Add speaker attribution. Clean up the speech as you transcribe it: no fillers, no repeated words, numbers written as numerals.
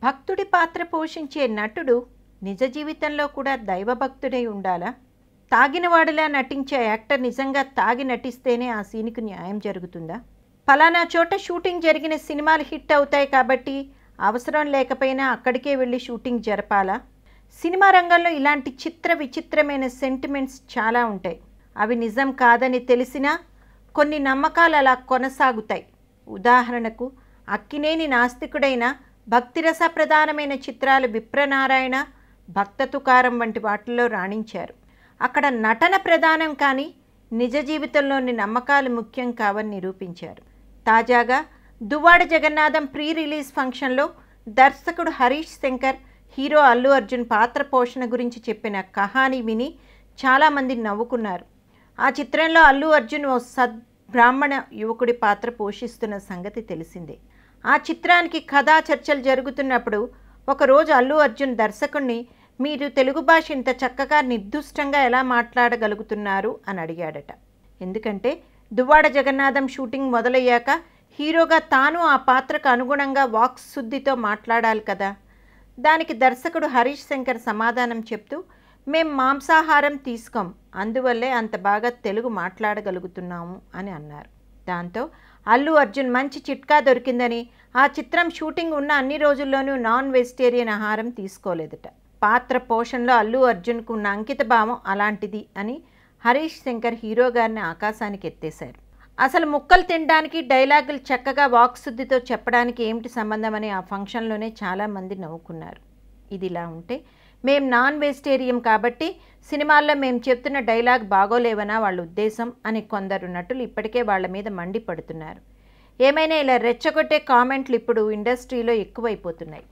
Speaker 1: భక్తుడి పాత్ర పోషించే నటుడు నిజ జీవితంలో కూడా దైవభక్తుడై ఉండాలా? తాగినవాడిలా నటించే యాక్టర్ నిజంగా తాగి నటిస్తేనే ఆ సీన్కు న్యాయం జరుగుతుందా? ఫలానా చోట షూటింగ్ జరిగిన సినిమాలు హిట్ అవుతాయి కాబట్టి అవసరం లేకపోయినా అక్కడికే వెళ్ళి షూటింగ్ జరపాలా? సినిమా రంగంలో ఇలాంటి చిత్ర విచిత్రమైన సెంటిమెంట్స్ చాలా ఉంటాయి. అవి నిజం కాదని తెలిసినా కొన్ని నమ్మకాలు అలా కొనసాగుతాయి. ఉదాహరణకు అక్కినేని నాస్తికుడైన భక్తిరస ప్రధానమైన చిత్రాలు విప్రనారాయణ, భక్త తుకారం వంటి వాటిల్లో రాణించారు. అక్కడ నటన ప్రధానం కానీ నిజ జీవితంలోని నమ్మకాలు ముఖ్యం కావని నిరూపించారు. తాజాగా దువ్వాడ జగన్నాథం ప్రీ రిలీజ్ ఫంక్షన్లో దర్శకుడు హరీష్ శంకర్ హీరో అల్లు అర్జున్ పాత్ర పోషణ గురించి చెప్పిన కహాని విని చాలామంది నవ్వుకున్నారు. ఆ చిత్రంలో అల్లు అర్జున్ ఓ సద్బ్రాహ్మణ యువకుడి పాత్ర పోషిస్తున్న సంగతి తెలిసిందే. ఆ చిత్రానికి కథా చర్చలు జరుగుతున్నప్పుడు ఒకరోజు అల్లు అర్జున్ దర్శకుడిని, మీరు తెలుగు భాష ఇంత చక్కగా నిర్దుష్టంగా ఎలా మాట్లాడగలుగుతున్నారు అని అడిగాడట. ఎందుకంటే దువ్వాడ జగన్నాథం షూటింగ్ మొదలయ్యాక హీరోగా తాను ఆ పాత్రకు అనుగుణంగా వాక్శుద్ధితో మాట్లాడాలి కదా. దానికి దర్శకుడు హరీష్ శంకర్ సమాధానం చెప్తూ, మేం మాంసాహారం తీసుకోం, అందువల్లే అంత బాగా తెలుగు మాట్లాడగలుగుతున్నాము అని అన్నారు. దాంతో అల్లు అర్జున్ మంచి చిట్కా దొరికిందని ఆ చిత్రం షూటింగ్ ఉన్న అన్ని రోజుల్లోనూ నాన్ వెజిటేరియన్ ఆహారం తీసుకోలేదట. పాత్ర పోషణలో అల్లు అర్జున్కు ఉన్న అంకిత భావం అలాంటిది అని హరీష్ శంకర్ హీరో గారిని ఆకాశానికి ఎత్తేశారు. అసలు ముక్కలు తినడానికి డైలాగులు చక్కగా వాక్శుద్ధితో చెప్పడానికి ఏమిటి సంబంధం అని ఆ ఫంక్షన్లోనే చాలామంది నవ్వుకున్నారు. ఇదిలా ఉంటే మేం నాన్ వెజిటేరియన్ కాబట్టి సినిమాల్లో మేము చెప్తున్న డైలాగ్ బాగోలేవనా వాళ్ళ ఉద్దేశం అని కొందరు నటులు ఇప్పటికే వాళ్ళ మీద మండిపడుతున్నారు. ఏమైనా ఇలా రెచ్చగొట్టే కామెంట్లు ఇప్పుడు ఇండస్ట్రీలో ఎక్కువైపోతున్నాయి.